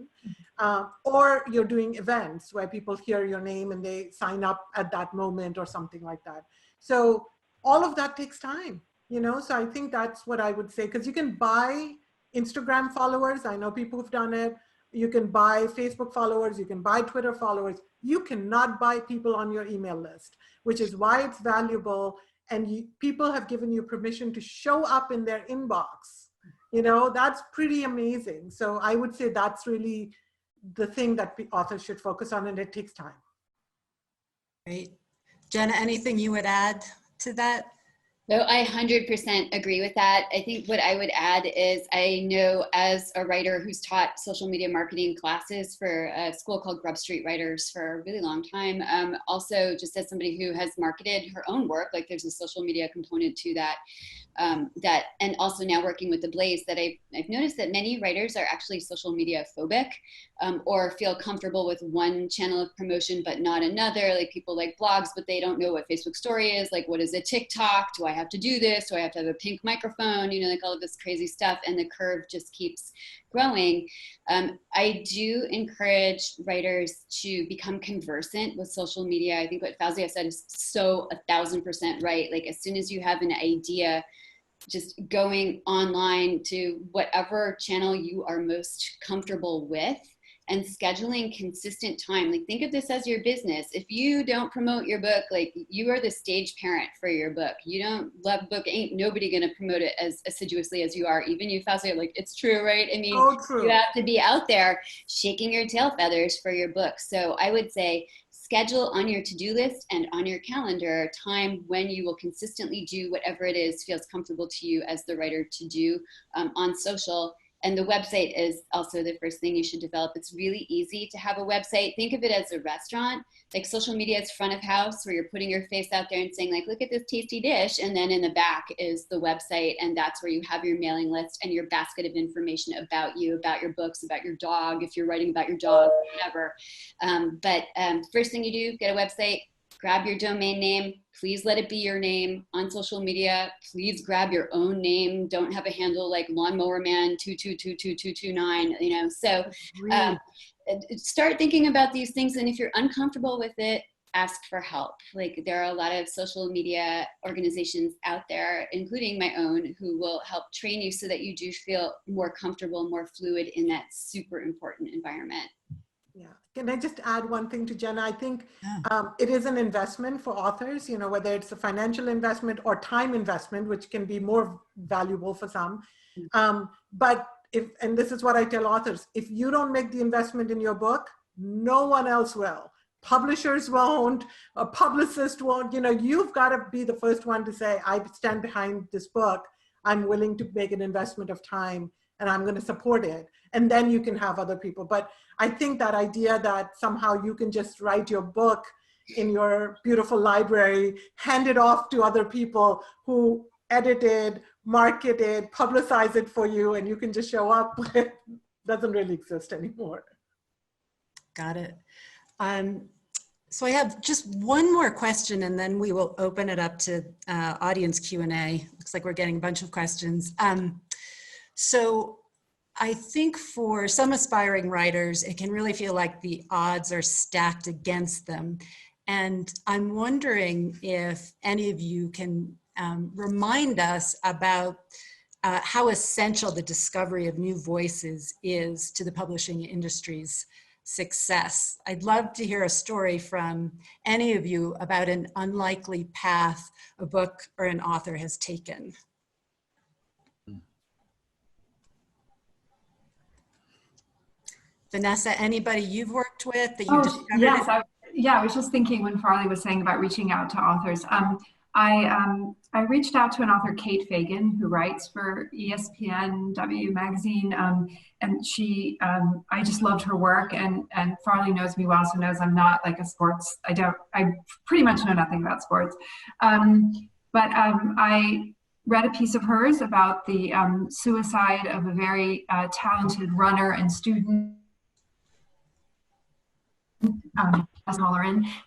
Or you're doing events where people hear your name and they sign up at that moment or something like that. So all of that takes time, so I think that's what I would say, because you can buy Instagram followers. I know people who've done it. You can buy Facebook followers, you can buy Twitter followers. You cannot buy people on your email list, which is why it's valuable. And people have given you permission to show up in their inbox. That's pretty amazing. So I would say that's really the thing that authors should focus on, and it takes time. Great. Jenna, anything you would add to that? No, I 100% agree with that. I think what I would add is, I know as a writer who's taught social media marketing classes for a school called Grub Street Writers for a really long time, also just as somebody who has marketed her own work, like there's a social media component to that, and also now working with the Blaze, that I've noticed that many writers are actually social media phobic, or feel comfortable with one channel of promotion but not another. Like people like blogs, but they don't know what Facebook story is. Like, what is a TikTok? Do I have to do this? Do I have to have a pink microphone? Like all of this crazy stuff, and the curve just keeps growing. I do encourage writers to become conversant with social media. I think what Fauzia said is so 1000% right. Like as soon as you have an idea, just going online to whatever channel you are most comfortable with and scheduling consistent time. Like think of this as your business. If you don't promote your book, like you are the stage parent for your book. You don't love book, ain't nobody gonna promote it as assiduously as you are. Even you, Fauzia, like it's true, right? I mean, you have to be out there shaking your tail feathers for your book. So I would say schedule on your to-do list and on your calendar time when you will consistently do whatever it is feels comfortable to you as the writer to do on social. And the website is also the first thing you should develop. It's really easy to have a website. Think of it as a restaurant. Like social media is front of house, where you're putting your face out there and saying like, look at this tasty dish. And then in the back is the website. And that's where you have your mailing list and your basket of information about you, about your books, about your dog, if you're writing about your dog, whatever. But first thing you do, get a website, grab your domain name. Please let it be your name on social media. Please grab your own name. Don't have a handle like Lawnmower Man 2222229, So start thinking about these things. And if you're uncomfortable with it, ask for help. Like there are a lot of social media organizations out there, including my own, who will help train you so that you do feel more comfortable, more fluid in that super important environment. Yeah. Can I just add one thing to Jenna? I think it is an investment for authors, whether it's a financial investment or time investment, which can be more valuable for some. But and this is what I tell authors, if you don't make the investment in your book, no one else will. Publishers won't, a publicist won't. You've got to be the first one to say, I stand behind this book. I'm willing to make an investment of time and I'm going to support it. And then you can have other people. But I think that idea that somehow you can just write your book in your beautiful library, hand it off to other people who edit it, market it, publicize it for you, and you can just show up, doesn't really exist anymore. Got it. So I have just one more question, and then we will open it up to audience Q&A. Looks like we're getting a bunch of questions. So I think for some aspiring writers, it can really feel like the odds are stacked against them. And I'm wondering if any of you can remind us about how essential the discovery of new voices is to the publishing industry's success. I'd love to hear a story from any of you about an unlikely path a book or an author has taken. Vanessa, anybody you've worked with that you discovered? Yes, I was just thinking when Farley was saying about reaching out to authors. I reached out to an author, Kate Fagan, who writes for ESPN W magazine, and she, I just loved her work. And Farley knows me well, so knows I'm not like a sports. I pretty much know nothing about sports, but I read a piece of hers about the suicide of a very talented runner and student.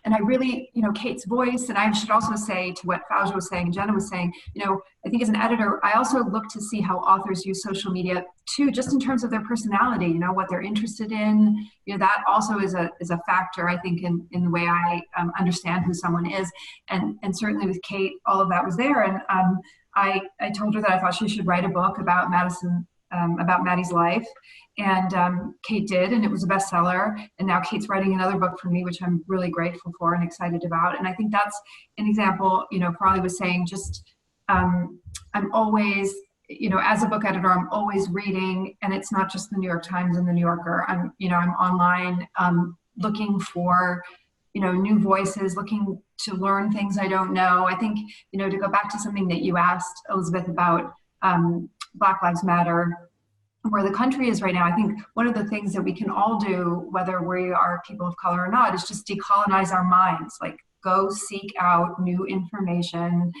And I really, Kate's voice, and I should also say to what Fauzia was saying, Jenna was saying, I think as an editor, I also look to see how authors use social media too, just in terms of their personality, what they're interested in. That also is a factor, I think, in the way I understand who someone is. And certainly with Kate, all of that was there. And I told her that I thought she should write a book about Maddie's life. And Kate did, and it was a bestseller. And now Kate's writing another book for me, which I'm really grateful for and excited about. And I think that's an example, Farley was saying, just I'm always, as a book editor, I'm always reading, and it's not just the New York Times and the New Yorker. I'm online looking for, new voices, looking to learn things I don't know. I think, to go back to something that you asked, Elizabeth, about Black Lives Matter, where the country is right now, I think one of the things that we can all do, whether we are people of color or not, is just decolonize our minds, like go seek out new information,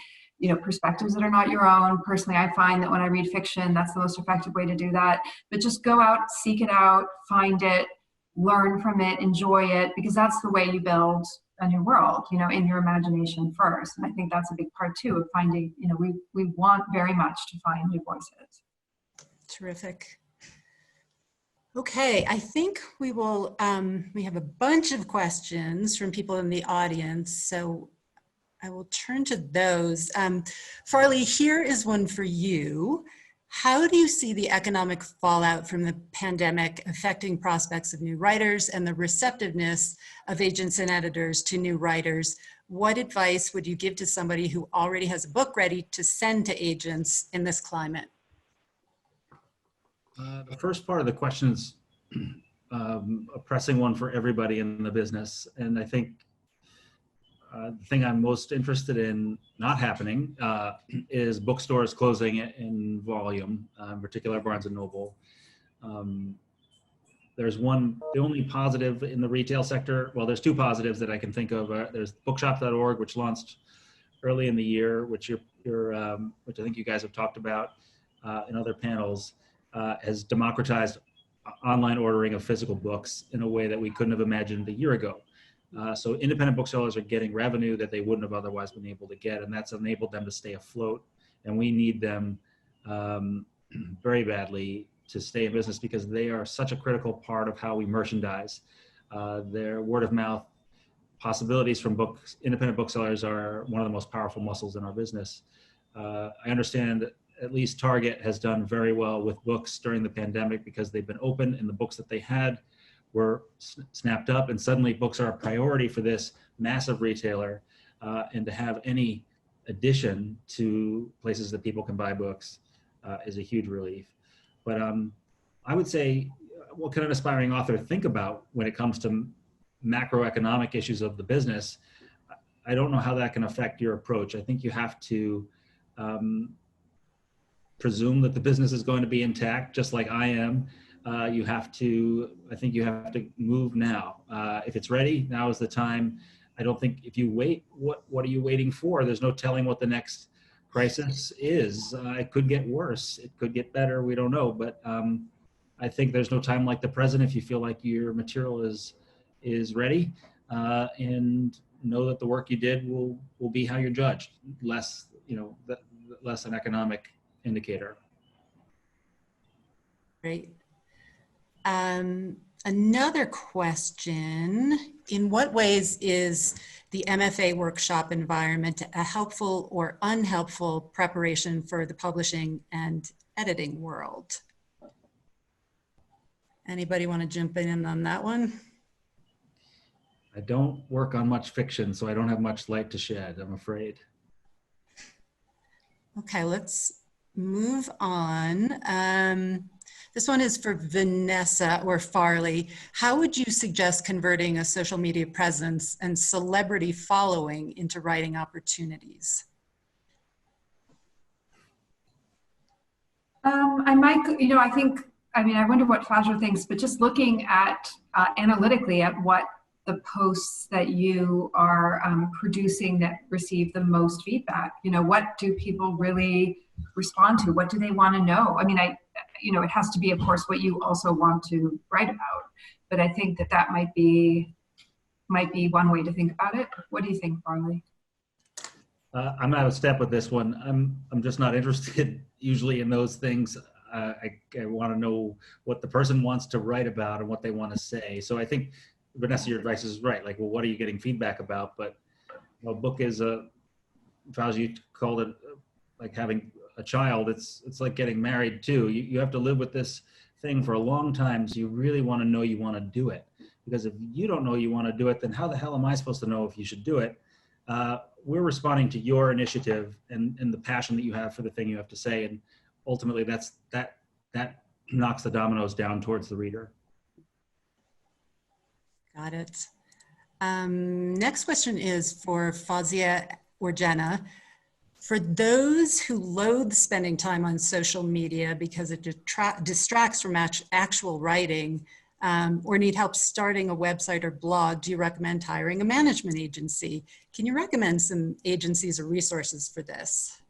perspectives that are not your own. Personally, I find that when I read fiction, that's the most effective way to do that. But just go out, seek it out, find it, learn from it, enjoy it, because that's the way you build a new world, in your imagination first. And I think that's a big part too of finding, we want very much to find new voices. Terrific. Okay, I think we will, we have a bunch of questions from people in the audience, so I will turn to those. Farley, here is one for you. How do you see the economic fallout from the pandemic affecting prospects of new writers and the receptiveness of agents and editors to new writers? What advice would you give to somebody who already has a book ready to send to agents in this climate? The first part of the question is a pressing one for everybody in the business. And I think the thing I'm most interested in not happening is bookstores closing in volume, in particular Barnes & Noble. There's the only positive in the retail sector, well, there's two positives that I can think of. There's bookshop.org, which launched early in the year, which I think you guys have talked about in other panels. Has democratized online ordering of physical books in a way that we couldn't have imagined a year ago. So independent booksellers are getting revenue that they wouldn't have otherwise been able to get, and that's enabled them to stay afloat. And we need them very badly to stay in business because they are such a critical part of how we merchandise. Their word of mouth possibilities from independent booksellers are one of the most powerful muscles in our business. I understand at least Target has done very well with books during the pandemic because they've been open and the books that they had were snapped up, and suddenly books are a priority for this massive retailer, and to have any addition to places that people can buy books is a huge relief. But I would say, what can an aspiring author think about when it comes to macroeconomic issues of the business? I don't know how that can affect your approach. I think you have to presume that the business is going to be intact, just like I am. I think you have to move now. If it's ready, now is the time. I don't think if you wait, what are you waiting for? There's no telling what the next crisis is. It could get worse. It could get better. We don't know. But I think there's no time like the present if you feel like your material is ready, and know that the work you did will be how you're judged, less an economic indicator. Great. Another question, in what ways is the MFA workshop environment a helpful or unhelpful preparation for the publishing and editing world? Anybody want to jump in on that one? I don't work on much fiction, so I don't have much light to shed, I'm afraid. Okay, let's move on. This one is for Vanessa or Farley. How would you suggest converting a social media presence and celebrity following into writing opportunities? I might, I wonder what Fauzia thinks, but just looking at analytically at what the posts that you are producing that receive the most feedback, what do people really respond to? What do they want to know? I mean, it has to be, of course, what you also want to write about, but I think that might be one way to think about it. What do you think, Farley? I'm out of step with this one. I'm just not interested usually in those things. I want to know what the person wants to write about and what they want to say. So I think, Vanessa, your advice is right. Like, well, what are you getting feedback about? But a book is Fauzia, you called it like having a child. It's like getting married too. You have to live with this thing for a long time. So you really want to know you want to do it. Because if you don't know you want to do it, then how the hell am I supposed to know if you should do it? We're responding to your initiative and the passion that you have for the thing you have to say. And ultimately that knocks the dominoes down towards the reader. Got it. Next question is for Fauzia or Jenna. For those who loathe spending time on social media because it distracts from actual writing, or need help starting a website or blog, do you recommend hiring a management agency? Can you recommend some agencies or resources for this?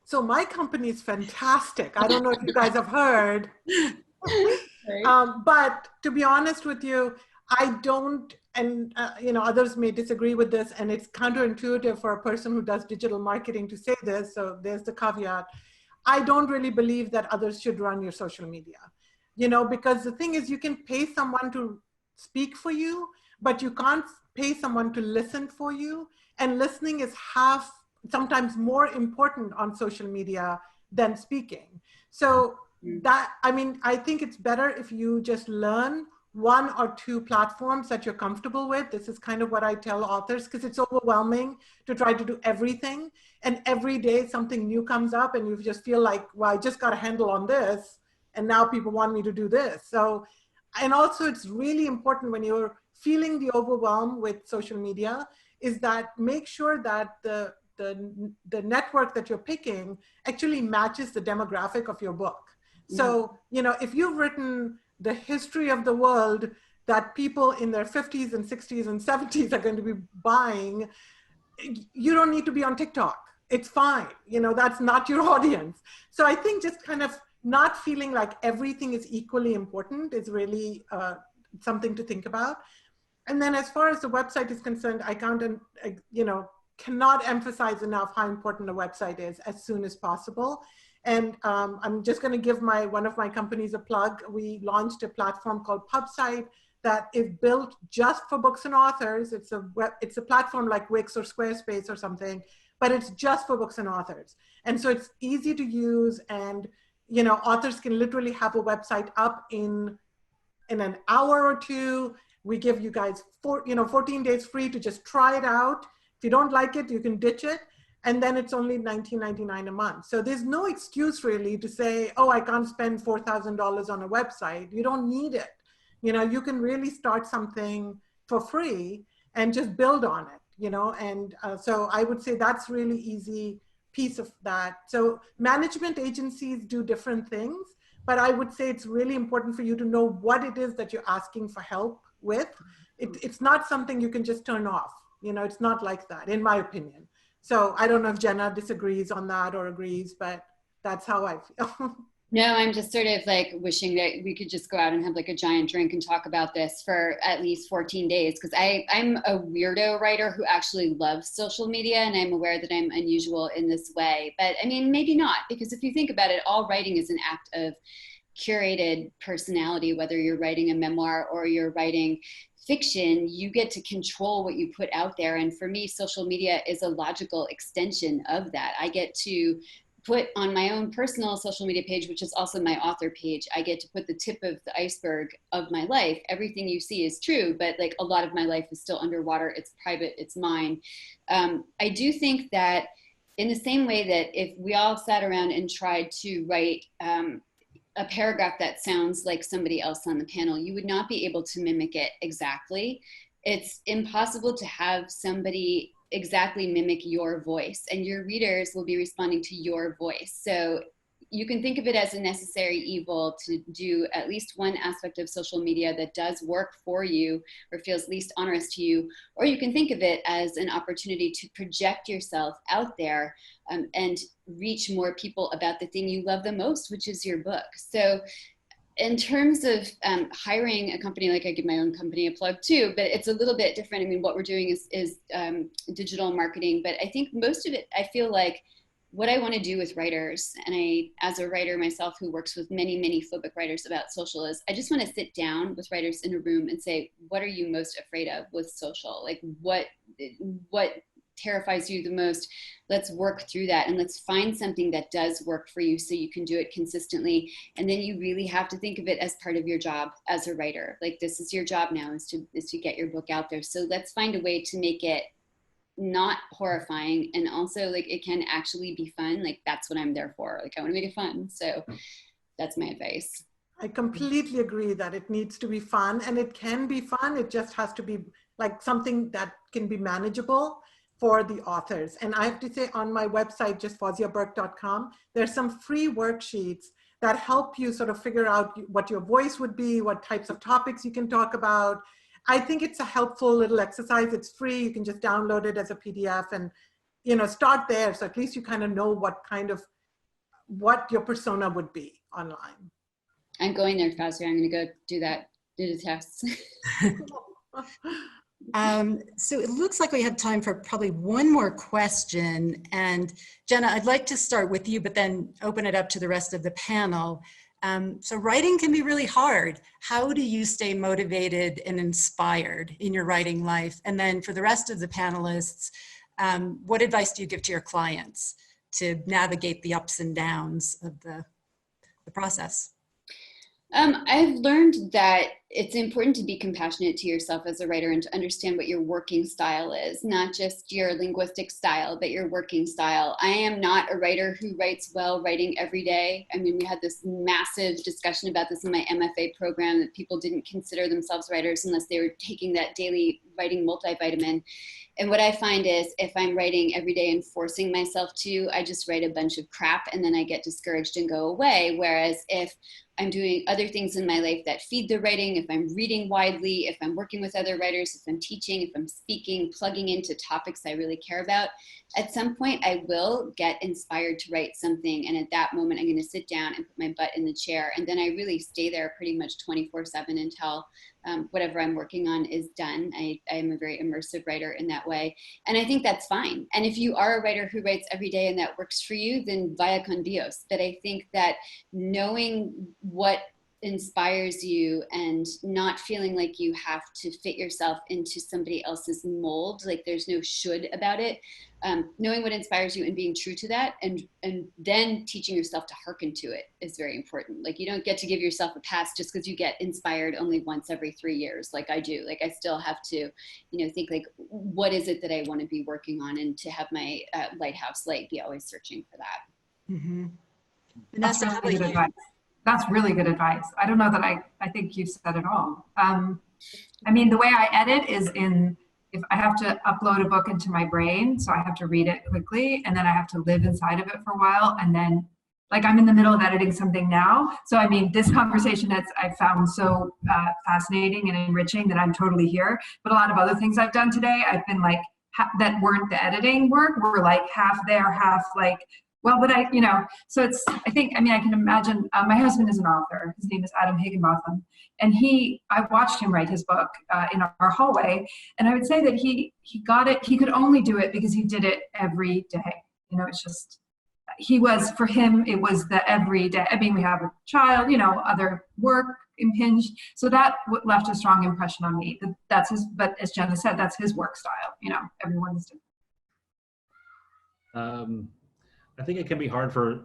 So my company is fantastic. I don't know if you guys have heard. But to be honest with you, I don't, and others may disagree with this, and it's counterintuitive for a person who does digital marketing to say this, so there's the caveat. I don't really believe that others should run your social media, because the thing is, you can pay someone to speak for you, but you can't pay someone to listen for you, and listening is sometimes more important on social media than speaking. So I think it's better if you just learn one or two platforms that you're comfortable with. This is kind of what I tell authors, because it's overwhelming to try to do everything. And every day something new comes up and you just feel like, well, I just got a handle on this. And now people want me to do this. So, and also it's really important when you're feeling the overwhelm with social media is that make sure that the network that you're picking actually matches the demographic of your book. So, if you've written the history of the world that people in their 50s and 60s and 70s are going to be buying, you don't need to be on TikTok. It's fine. That's not your audience. So I think just kind of not feeling like everything is equally important is really something to think about. And then as far as the website is concerned, I cannot emphasize enough how important a website is as soon as possible. And I'm just going to give one of my companies a plug. We launched a platform called PubSite that is built just for books and authors. It's a platform like Wix or Squarespace or something, but it's just for books and authors. And so it's easy to use, and authors can literally have a website up in an hour or two. We give you guys 14 days free to just try it out. If you don't like it, you can ditch it. And then it's only $19.99 a month. So there's no excuse really to say, oh, I can't spend $4,000 on a website. You don't need it. You can really start something for free and just build on it, and so I would say that's really easy piece of that. So management agencies do different things, but I would say it's really important for you to know what it is that you're asking for help with. It's not something you can just turn off. It's not like that, in my opinion. So I don't know if Jenna disagrees on that or agrees, but that's how I feel. No, I'm just sort of like wishing that we could just go out and have like a giant drink and talk about this for at least 14 days. Because I'm a weirdo writer who actually loves social media, and I'm aware that I'm unusual in this way. But I mean, maybe not, because if you think about it, all writing is an act of curated personality. Whether you're writing a memoir or you're writing fiction, you get to control what you put out there. And for me, social media is a logical extension of that. I get to put on my own personal social media page, which is also my author page, I get to put the tip of the iceberg of my life. Everything you see is true, but like a lot of my life is still underwater. It's private, it's mine. I do think that in the same way that if we all sat around and tried to write a paragraph that sounds like somebody else on the panel, you would not be able to mimic it exactly. It's impossible to have somebody exactly mimic your voice, and your readers will be responding to your voice. So you can think of it as a necessary evil to do at least one aspect of social media that does work for you or feels least onerous to you, or you can think of it as an opportunity to project yourself out there and reach more people about the thing you love the most, which is your book. So in terms of hiring a company, like I give my own company a plug too, but it's a little bit different. I mean, what we're doing is digital marketing, but I think most of it, I feel like what I want to do with writers, and I, as a writer myself who works with many, many phobic writers about social, is I just want to sit down with writers in a room and say, what are you most afraid of with social? Like what terrifies you the most? Let's work through that, and let's find something that does work for you so you can do it consistently. And then you really have to think of it as part of your job as a writer. Like, this is your job now, is to get your book out there. So let's find a way to make it not horrifying, and also like it can actually be fun. Like, that's what I'm there for. Like, I want to make it fun. So that's my advice. I completely agree that it needs to be fun, and it can be fun. It just has to be like something that can be manageable for the authors. And I have to say, on my website, just fauziaburke.com, there's some free worksheets that help you sort of figure out what your voice would be, what types of topics you can talk about. I think it's a helpful little exercise. It's free. You can just download it as a PDF and, you know, start there. So at least you kind of know what your persona would be online. I'm going there, Fauzia. I'm going to go do the tests. So it looks like we have time for probably one more question. And Jenna, I'd like to start with you, but then open it up to the rest of the panel. So writing can be really hard. How do you stay motivated and inspired in your writing life? And then for the rest of the panelists, what advice do you give to your clients to navigate the ups and downs of the process? I've learned that it's important to be compassionate to yourself as a writer and to understand what your working style is, not just your linguistic style, but your working style. I am not a writer who writes well writing every day. I mean, we had this massive discussion about this in my MFA program, that people didn't consider themselves writers unless they were taking that daily writing multivitamin. And what I find is, if I'm writing every day and forcing myself to, I just write a bunch of crap and then I get discouraged and go away. Whereas if I'm doing other things in my life that feed the writing, if I'm reading widely, if I'm working with other writers, if I'm teaching, if I'm speaking, plugging into topics I really care about, at some point I will get inspired to write something. And at that moment, I'm going to sit down and put my butt in the chair. And then I really stay there pretty much 24/7 until whatever I'm working on is done. I am a very immersive writer in that way. And I think that's fine. And if you are a writer who writes every day and that works for you, then vaya con Dios. But I think that knowing what inspires you and not feeling like you have to fit yourself into somebody else's mold, like there's no should about it, knowing what inspires you and being true to that, and then teaching yourself to hearken to it is very important. Like, you don't get to give yourself a pass just because you get inspired only once every 3 years, like I do. Like, I still have to, you know, think like, what is it that I want to be working on, and to have my lighthouse light be always searching for that. Mm-hmm. Vanessa, how about you? That's really good advice. I don't know that I think you've said it all. I mean, the way I edit is if I have to upload a book into my brain, so I have to read it quickly, and then I have to live inside of it for a while, and then, like, I'm in the middle of editing something now. So, I mean, this conversation I found so fascinating and enriching that I'm totally here. But a lot of other things I've done today, I've been like, that weren't the editing work, were like half there, half like Well, but so it's, I can imagine, my husband is an author. His name is Adam Higginbotham. And I watched him write his book in our hallway. And I would say that he got it, he could only do it because he did it every day. It's just, for him, it was the everyday. I mean, we have a child, other work impinged. So that left a strong impression on me. That's his, but as Jenna said, that's his work style. Everyone's different. I think it can be hard for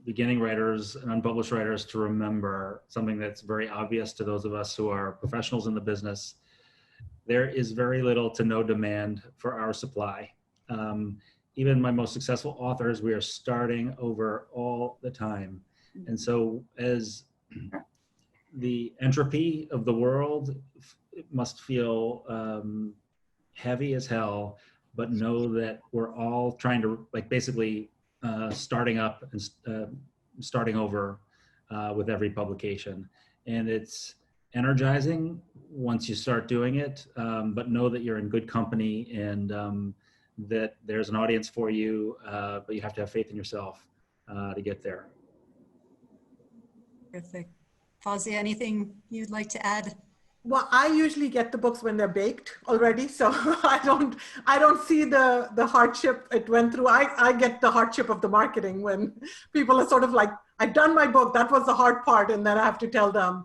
beginning writers and unpublished writers to remember something that's very obvious to those of us who are professionals in the business. There is very little to no demand for our supply. Even my most successful authors, we are starting over all the time. And so as the entropy of the world must feel heavy as hell, but know that we're all trying to basically starting up and starting over with every publication. And it's energizing once you start doing it, but know that you're in good company and that there's an audience for you, but you have to have faith in yourself to get there. Perfect. Fauzia, anything you'd like to add? Well, I usually get the books when they're baked already, so I don't see the hardship it went through. I get the hardship of the marketing when people are sort of like, I've done my book, that was the hard part, and then I have to tell them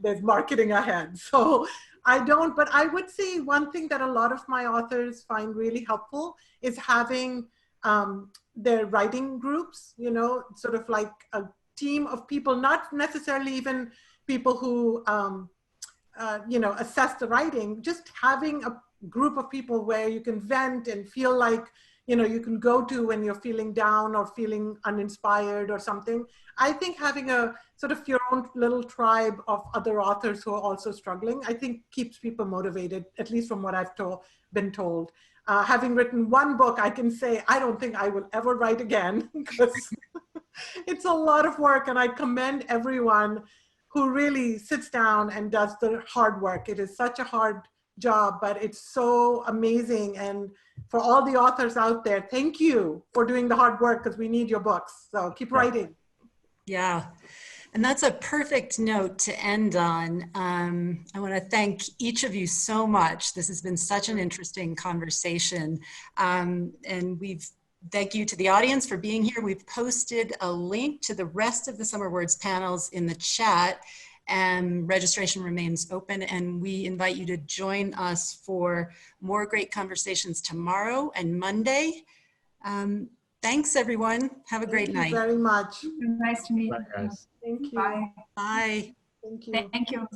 there's marketing ahead. So I don't, but I would say one thing that a lot of my authors find really helpful is having their writing groups, sort of like a team of people, not necessarily even people who assess the writing, just having a group of people where you can vent and feel like, you can go to when you're feeling down or feeling uninspired or something. I think having a sort of your own little tribe of other authors who are also struggling, I think keeps people motivated, at least from what I've been told. Having written one book, I can say, I don't think I will ever write again because it's a lot of work, and I commend everyone who really sits down and does the hard work. It is such a hard job, but it's so amazing. And for all the authors out there, thank you for doing the hard work because we need your books. So keep writing. Yeah. And that's a perfect note to end on. I want to thank each of you so much. This has been such an interesting conversation. And thank you to the audience for being here. We've posted a link to the rest of the Summer Words panels in the chat, and registration remains open. And we invite you to join us for more great conversations tomorrow and Monday. Thanks, everyone. Have a great night. Thank you very much. Nice to meet you. Bye, guys. Thank you. Bye. Bye. Thank you. Thank you.